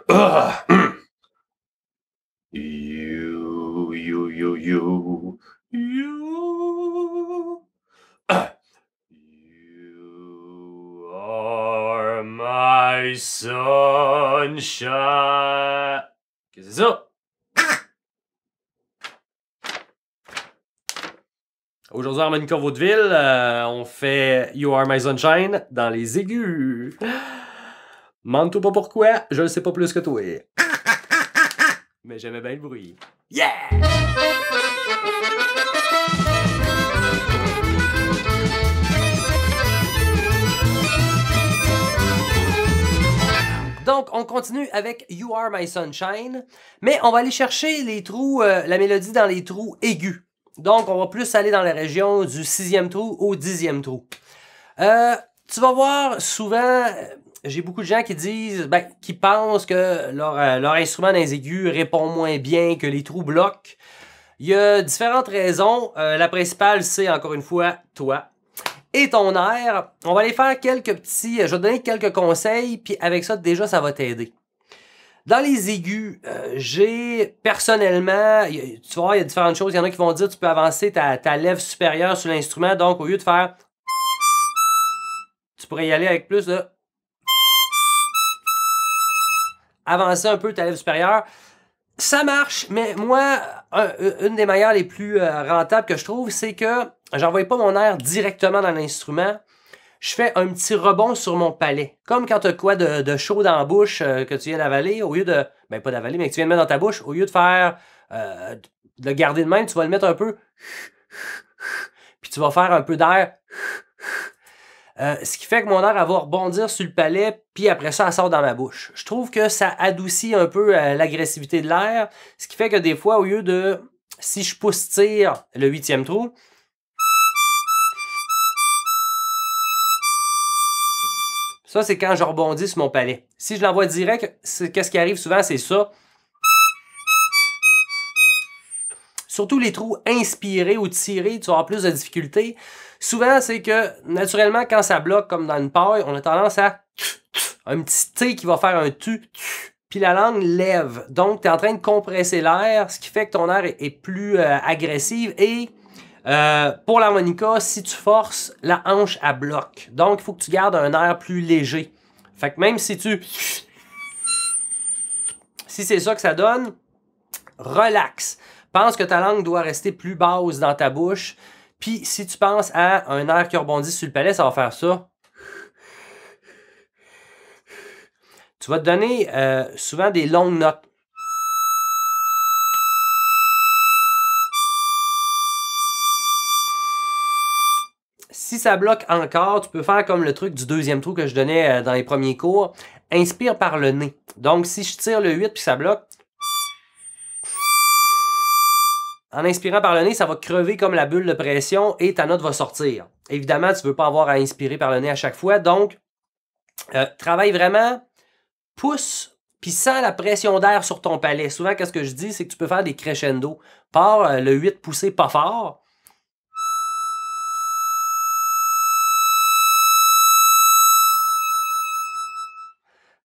You. You are my sunshine. Qu'est-ce que c'est ça? Aujourd'hui, Harmonica Vaudeville, on fait You Are My Sunshine dans les aigus. Demande-toi pas pourquoi, je ne sais pas plus que toi. Mais j'aimais bien le bruit. Yeah! Donc, on continue avec You Are My Sunshine, mais on va aller chercher les trous, la mélodie dans les trous aigus. Donc, on va plus aller dans la région du 6e trou au 10e trou. Tu vas voir, souvent, j'ai beaucoup de gens qui disent, qui pensent que leur instrument dans les aigus répond moins bien, que les trous bloquent. Il y a différentes raisons. La principale, c'est, encore une fois, toi et ton air. On va aller faire quelques petits... je vais te donner quelques conseils, puis avec ça, déjà, ça va t'aider. Dans les aigus, j'ai personnellement, tu vois, il y a différentes choses. Il y en a qui vont dire tu peux avancer ta lèvre supérieure sur l'instrument. Donc, au lieu de faire... Tu pourrais y aller avec plus de... Avancer un peu ta lèvre supérieure. Ça marche, mais moi, une des manières les plus rentables que je trouve, c'est que j'envoie pas mon air directement dans l'instrument. Je fais un petit rebond sur mon palais. Comme quand tu as quoi de chaud dans la bouche que tu viens d'avaler, au lieu de... Ben, pas d'avaler, mais que tu viens de mettre dans ta bouche, au lieu de faire... de le garder de même, tu vas le mettre un peu... Puis tu vas faire un peu d'air... ce qui fait que mon air va rebondir sur le palais, puis après ça, elle sort dans ma bouche. Je trouve que ça adoucit un peu l'agressivité de l'air, ce qui fait que des fois, au lieu de... Si je pousse-tire le 8e trou... Ça, c'est quand je rebondis sur mon palais. Si je l'envoie direct, qu'est-ce qui arrive souvent, c'est ça. Surtout les trous inspirés ou tirés, tu vas avoir plus de difficultés. Souvent, c'est que, naturellement, quand ça bloque comme dans une paille, on a tendance à... Un petit T qui va faire un tu, puis la langue lève. Donc, tu es en train de compresser l'air, ce qui fait que ton air est plus agressif. Et pour l'harmonica, si tu forces, la hanche, elle bloque. Donc, il faut que tu gardes un air plus léger. Fait que même si tu... Si c'est ça que ça donne, relax. Pense que ta langue doit rester plus basse dans ta bouche. Puis, si tu penses à un air qui rebondit sur le palais, ça va faire ça. Tu vas te donner souvent des longues notes. Si ça bloque encore, tu peux faire comme le truc du 2e trou que je donnais dans les premiers cours. Inspire par le nez. Donc, si je tire le 8 puis ça bloque, en inspirant par le nez, ça va crever comme la bulle de pression et ta note va sortir. Évidemment, tu ne veux pas avoir à inspirer par le nez à chaque fois. Donc, travaille vraiment, pousse, puis sens la pression d'air sur ton palais. Souvent, qu'est-ce que je dis, c'est que tu peux faire des crescendo. Par le 8 poussé pas fort.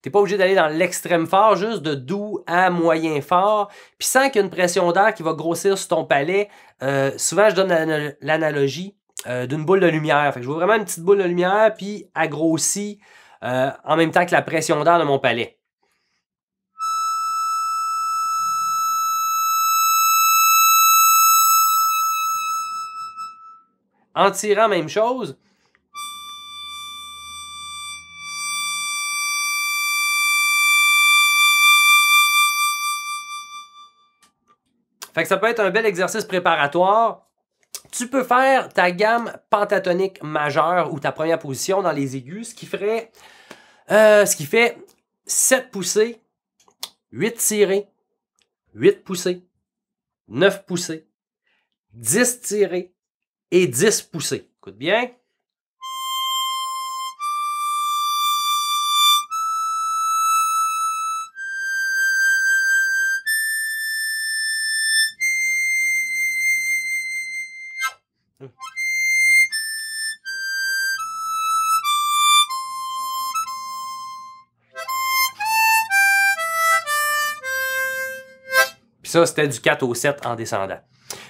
T'es pas obligé d'aller dans l'extrême fort, juste de doux à moyen fort. Puis sans qu'il y ait une pression d'air qui va grossir sur ton palais, souvent je donne l'analogie d'une boule de lumière. Fait que je vois vraiment une petite boule de lumière, puis elle grossit en même temps que la pression d'air de mon palais. En tirant, même chose. Fait que ça peut être un bel exercice préparatoire. Tu peux faire ta gamme pentatonique majeure ou ta première position dans les aigus, ce qui fait 7 poussées, 8 tirées, 8 poussées, 9 poussées, 10 tirées et 10 poussées. Écoute bien. ça, c'était du 4 au 7 en descendant.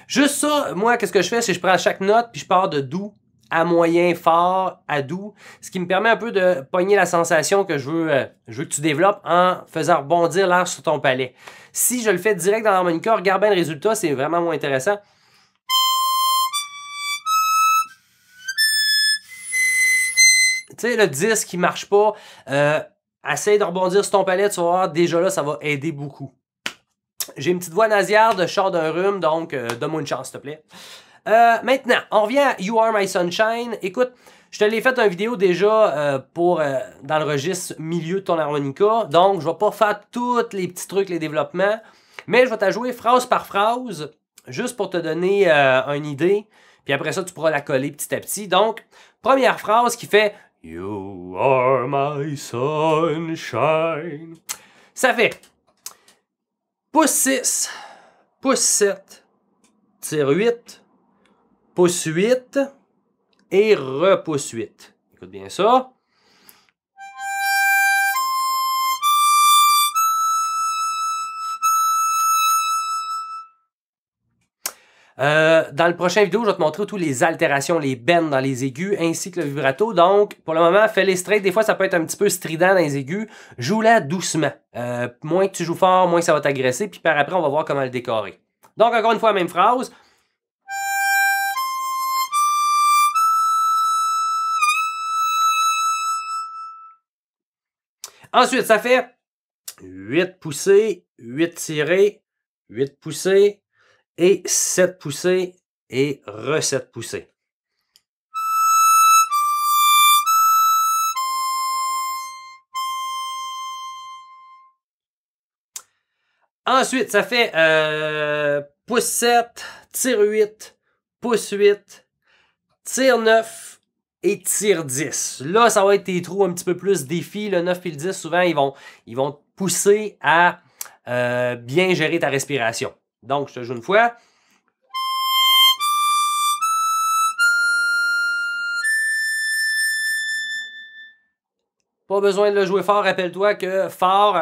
Juste ça, moi, qu'est-ce que je fais? C'est que je prends chaque note, puis je pars de doux à moyen, fort, à doux, ce qui me permet un peu de pogner la sensation que je veux que tu développes en faisant rebondir l'air sur ton palais. Si je le fais direct dans l'harmonica, regarde bien le résultat, c'est vraiment moins intéressant. Tu sais, le disque qui marche pas, essaye de rebondir sur ton palais, tu vas voir, déjà là, ça va aider beaucoup. J'ai une petite voix nasillarde, je sors d'un rhume, donc donne-moi une chance, s'il te plaît. Maintenant, on revient à You Are My Sunshine. Écoute, je te l'ai fait une vidéo déjà dans le registre milieu de ton harmonica, donc je vais pas faire tous les petits trucs, les développements, mais je vais t'ajouter phrase par phrase, juste pour te donner une idée, puis après ça, tu pourras la coller petit à petit. Donc, première phrase qui fait You are my sunshine. Ça fait pouce 6, pouce 7, tire 8, pouce 8 et repouce 8. Écoute bien ça. Dans le prochain vidéo, je vais te montrer toutes les altérations, les bends dans les aigus, ainsi que le vibrato. Donc, pour le moment, fais-les straight. Des fois, ça peut être un petit peu strident dans les aigus. Joue-la doucement. Moins que tu joues fort, moins que ça va t'agresser. Puis par après, on va voir comment le décorer. Donc, encore une fois, même phrase. Ensuite, ça fait 8 poussées, 8 tirées, 8 poussées et 7 poussées et re-7 poussées. Ensuite, ça fait pouce 7, tire 8, pouce 8, tire 9 et tire 10. Là, ça va être tes trous un petit peu plus défis. Le 9 et le 10, souvent, ils vont te pousser à bien gérer ta respiration. Donc, je te joue une fois. Pas besoin de le jouer fort. Rappelle-toi que fort,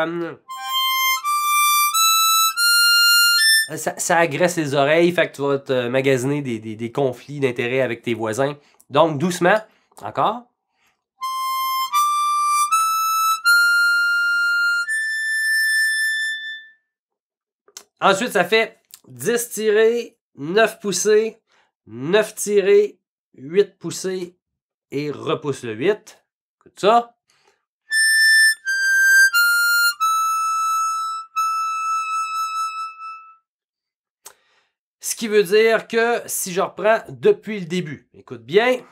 ça agresse les oreilles, fait que tu vas te magasiner des conflits d'intérêts avec tes voisins. Donc, doucement. Encore. Ensuite, ça fait 10 tirés, 9 poussées, 9 tirés, 8 poussées et repousse le 8. Écoute ça. Ce qui veut dire que si je reprends depuis le début, écoute bien.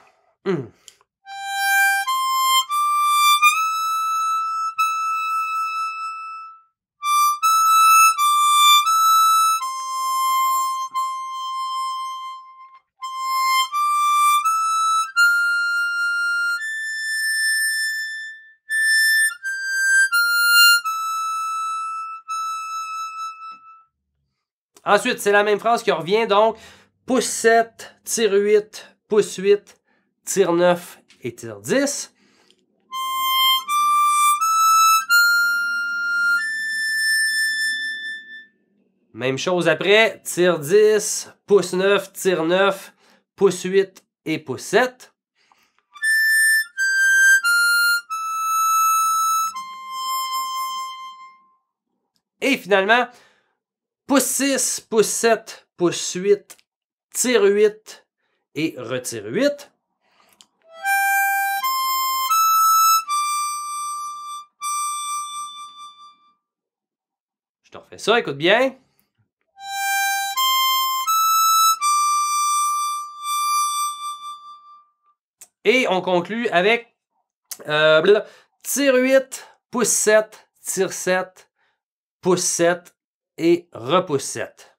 Ensuite, c'est la même phrase qui revient, donc pouce 7, tire 8, pouce 8, tire 9 et tire 10. Même chose après, tire 10, pouce 9, tire 9, pouce 8 et pouce 7. Et finalement, pouce 6, pouce 7, pouce 8, tire 8 et retire 8. Je te refais ça, écoute bien. Et on conclut avec tire 8, pouce 7, tire 7, pouce 7 et repousse 7.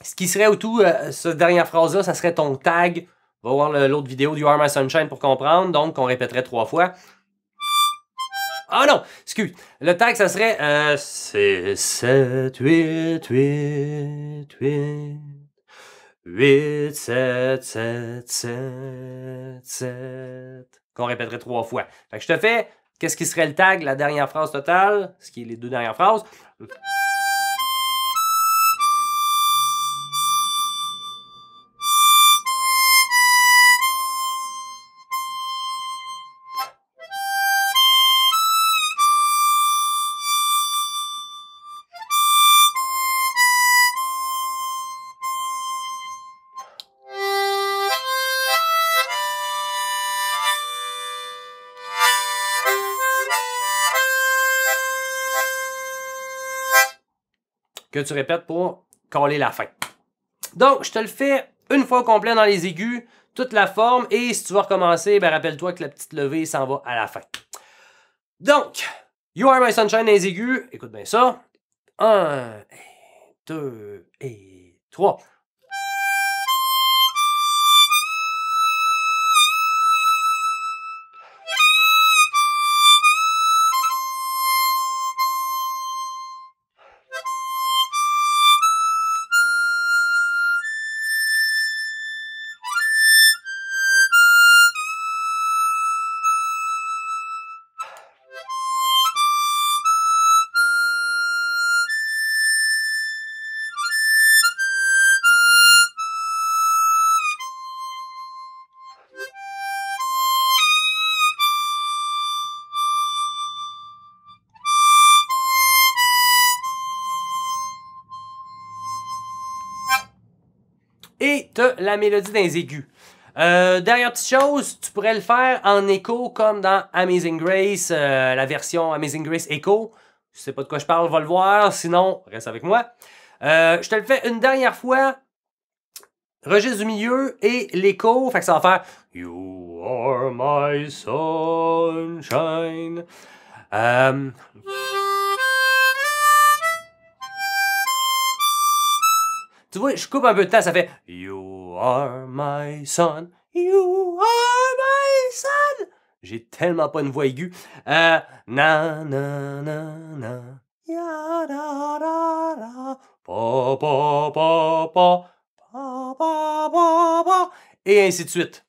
Ce qui serait au tout, cette dernière phrase-là, ça serait ton tag. Va voir l'autre vidéo de You Are My Sunshine pour comprendre. Donc, on répéterait 3 fois. Ah non, excuse. Le tag, ça serait 6, 7, 8, 8, 8. 8, 7, 7, 7, 7. qu'on répéterait 3 fois. Fait que je te fais, qu'est-ce qui serait le tag, la dernière phrase totale, ce qui est les 2 dernières phrases. Que tu répètes pour coller la fin. Donc, je te le fais une fois au complet dans les aigus, toute la forme, et si tu vas recommencer, ben rappelle-toi que la petite levée s'en va à la fin. Donc, You Are My Sunshine dans les aigus, écoute bien ça. 1, 2 et 3. Et tu as la mélodie dans les aigus. Dernière petite chose, tu pourrais le faire en écho comme dans Amazing Grace, la version Amazing Grace Echo. Je sais pas de quoi je parle, va le voir, sinon reste avec moi. Je te le fais une dernière fois. Registre du milieu et l'écho, fait que ça va faire You are my sunshine. Tu vois, je coupe un peu de temps, ça fait You are my son, you are my son. J'ai tellement pas une voix aiguë. Na na na na, ya da da da, pa pa pa pa, pa pa pa pa, et ainsi de suite.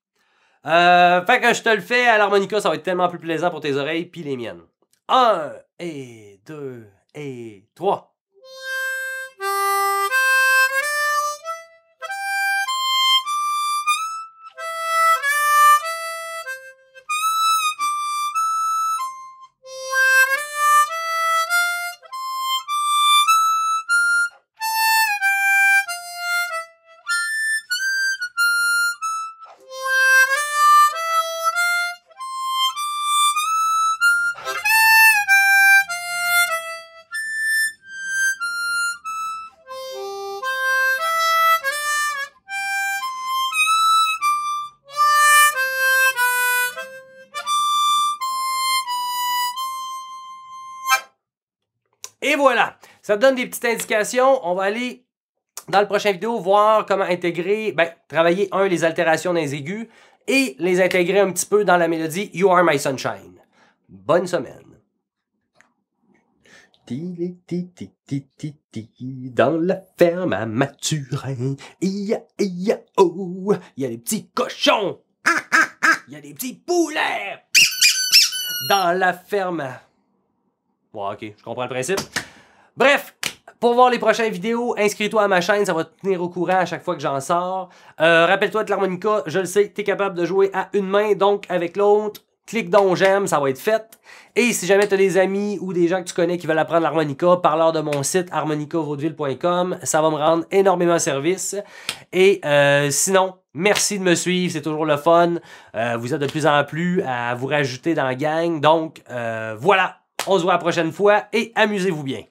Fait que je te le fais à l'harmonica, ça va être tellement plus plaisant pour tes oreilles puis les miennes. 1 et 2 et 3. Et voilà, ça te donne des petites indications. On va aller dans le prochain vidéo voir comment intégrer, travailler les altérations dans les aigus et les intégrer un petit peu dans la mélodie You Are My Sunshine. Bonne semaine. Dans la ferme à Mathurin, il y a des petits cochons, il y a des petits poulets dans la ferme. Bon, ok, je comprends le principe. Bref, pour voir les prochaines vidéos, inscris-toi à ma chaîne, ça va te tenir au courant à chaque fois que j'en sors. Rappelle-toi de l'harmonica, je le sais, tu es capable de jouer à une main, donc avec l'autre, clique donc j'aime, ça va être fait. Et si jamais tu as des amis ou des gens que tu connais qui veulent apprendre l'harmonica, parle-leur de mon site harmonicavaudeville.com, ça va me rendre énormément service. Et sinon, merci de me suivre, c'est toujours le fun. Vous êtes de plus en plus à vous rajouter dans la gang, donc voilà. On se voit la prochaine fois et amusez-vous bien.